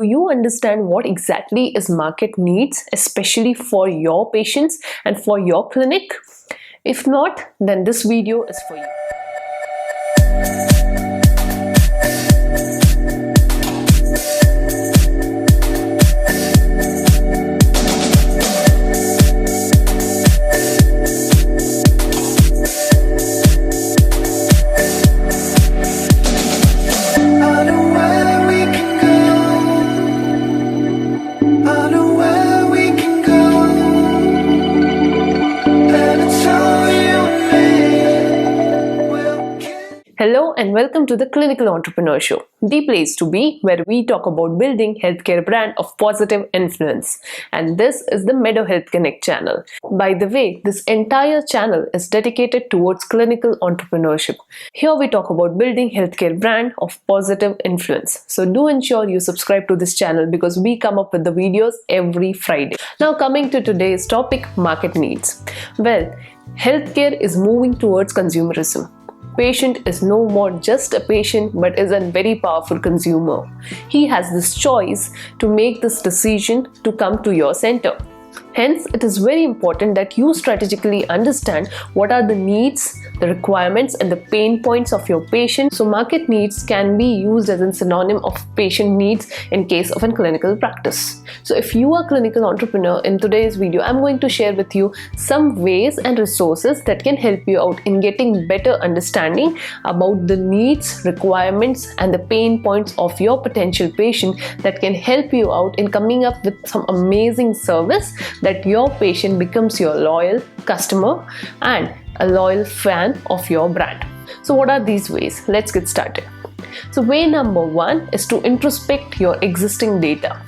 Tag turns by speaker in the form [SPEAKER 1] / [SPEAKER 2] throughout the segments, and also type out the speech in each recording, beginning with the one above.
[SPEAKER 1] Do you understand what exactly is market needs, especially for your patients and for your clinic? If not, then this video is for you. Hello and welcome to the Clinical Entrepreneur Show, the place to be where we talk about building healthcare brand of positive influence. And this is the Medo Health Connect channel. By the way, this entire channel is dedicated towards clinical entrepreneurship. Here we talk about building healthcare brand of positive influence. So do ensure you subscribe to this channel because we come up with the videos every Friday. Now coming to today's topic, market needs. Well, healthcare is moving towards consumerism. Patient is no more just a patient but is a very powerful consumer. He has this choice to make this decision to come to your center. Hence, it is very important that you strategically understand what are the needs, the requirements and the pain points of your patient. So market needs can be used as a synonym of patient needs in case of a clinical practice. So if you are a clinical entrepreneur, in today's video, I'm going to share with you some ways and resources that can help you out in getting better understanding about the needs, requirements and the pain points of your potential patient that can help you out in coming up with some amazing service that your patient becomes your loyal customer and a loyal fan of your brand. So what are these ways? Let's get started. So way number one is to introspect your existing data.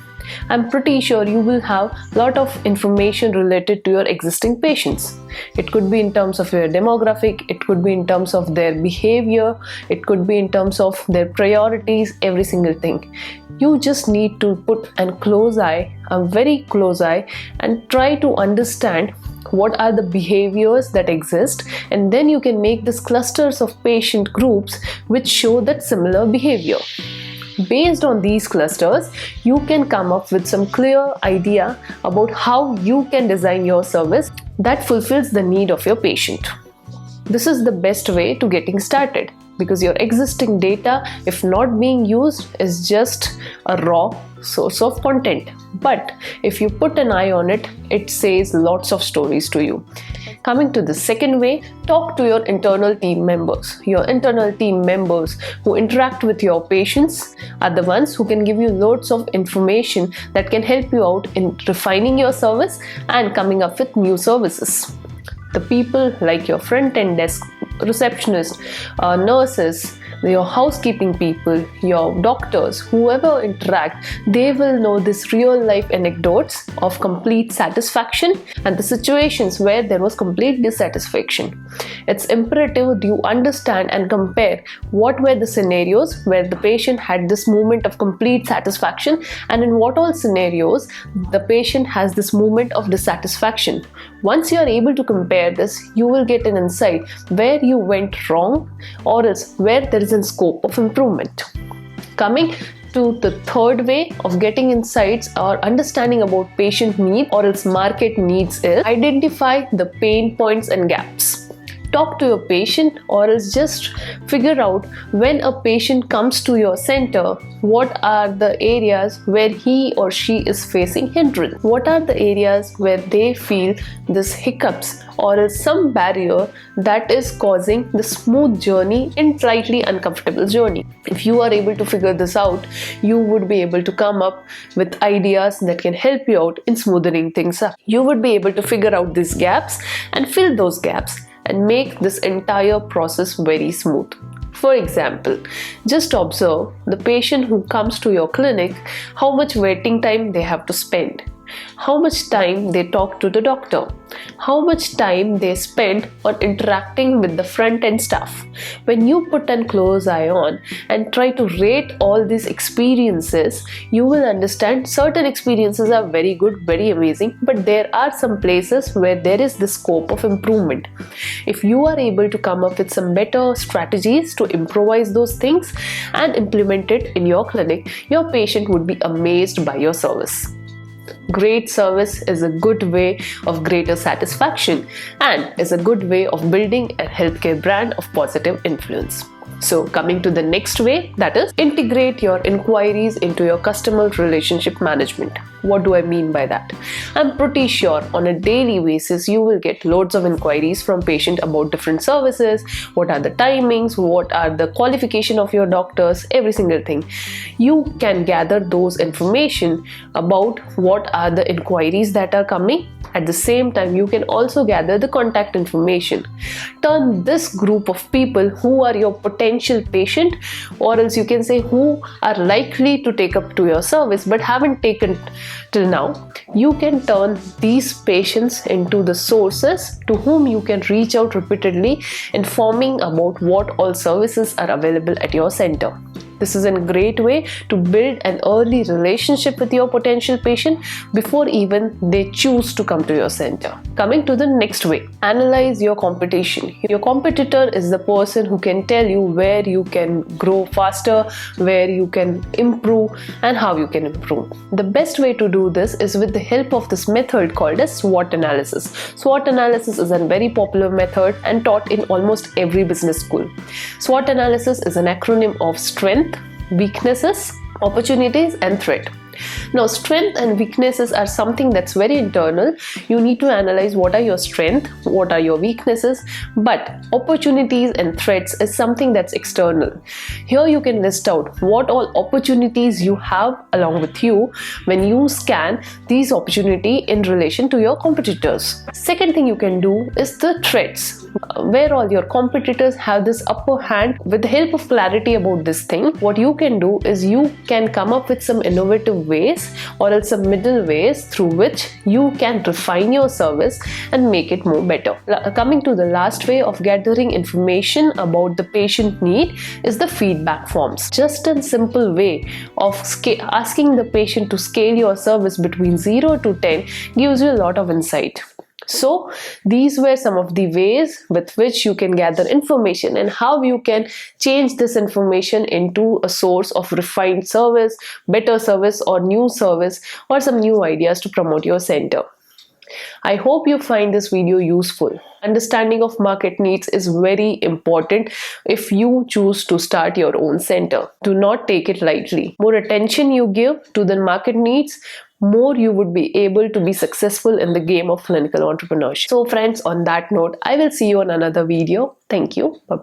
[SPEAKER 1] I'm pretty sure you will have a lot of information related to your existing patients. It could be in terms of your demographic, it could be in terms of their behavior, it could be in terms of their priorities, every single thing. You just need to put a very close eye and try to understand what are the behaviors that exist, and then you can make these clusters of patient groups which show that similar behavior. Based on these clusters, you can come up with some clear idea about how you can design your service that fulfills the need of your patient. This is the best way to getting started because your existing data, if not being used, is just a raw source of content. But if you put an eye on it, it says lots of stories to you. Coming to the second way, talk to your internal team members. Your internal team members who interact with your patients are the ones who can give you loads of information that can help you out in refining your service and coming up with new services. The people like your front end desk receptionists, nurses, your housekeeping people, your doctors, whoever interact, they will know these real life anecdotes of complete satisfaction and the situations where there was complete dissatisfaction. It's imperative you understand and compare what were the scenarios where the patient had this moment of complete satisfaction and in what all scenarios the patient has this moment of dissatisfaction. Once you are able to compare this, you will get an insight where you went wrong or else where there is a scope of improvement. Coming to the third way of getting insights or understanding about patient needs or else market needs is identify the pain points and gaps. Talk to your patient or else just figure out when a patient comes to your center, what are the areas where he or she is facing hindrance? What are the areas where they feel this hiccups or else some barrier that is causing the smooth journey and slightly uncomfortable journey? If you are able to figure this out, you would be able to come up with ideas that can help you out in smoothing things up. You would be able to figure out these gaps and fill those gaps and make this entire process very smooth. For example, just observe the patient who comes to your clinic, how much waiting time they have to spend. how much time they talk to the doctor, how much time they spend on interacting with the front end staff. When you put a close eye on and try to rate all these experiences, you will understand certain experiences are very good, very amazing, but there are some places where there is the scope of improvement. If you are able to come up with some better strategies to improvise those things and implement it in your clinic, your patient would be amazed by your service. Great service is a good way of greater satisfaction and is a good way of building a healthcare brand of positive influence. So coming to the next way, that is integrate your inquiries into your customer relationship management. What do I mean by that? I'm pretty sure on a daily basis you will get loads of inquiries from patients about different services, what are the timings, what are the qualification of your doctors, every single thing. You can gather those information about what are the inquiries that are coming. At the same time, you can also gather the contact information. Turn this group of people who are your potential patient, or else you can say who are likely to take up to your service but haven't taken till now. You can turn these patients into the sources to whom you can reach out repeatedly, informing about what all services are available at your center. This is a great way to build an early relationship with your potential patient before even they choose to come to your center. Coming to the next way, analyze your competition. Your competitor is the person who can tell you where you can grow faster, where you can improve, and how you can improve. The best way to do this is with the help of this method called as SWOT analysis. SWOT analysis is a very popular method and taught in almost every business school. SWOT analysis is an acronym of strength, weaknesses, opportunities, and threat. Now, strength and weaknesses are something that's very internal. You need to analyze what are your strengths, what are your weaknesses, but opportunities and threats is something that's external. Here you can list out what all opportunities you have along with you when you scan these opportunities in relation to your competitors. Second thing you can do is the threats, where all your competitors have this upper hand. With the help of clarity about this thing, what you can do is you can come up with some innovative ways or else some middle ways through which you can refine your service and make it more better. Coming to the last way of gathering information about the patient need is the feedback forms. Just a simple way of asking the patient to scale your service between 0 to 10 gives you a lot of insight. So these were some of the ways with which you can gather information and how you can change this information into a source of refined service, better service, or new service, or some new ideas to promote your center. I hope you find this video useful. Understanding of market needs is very important if you choose to start your own center. Do not take it lightly. More attention you give to the market needs, more you would be able to be successful in the game of clinical entrepreneurship. So friends, on that note, I will see you on another video. Thank you. Bye-bye.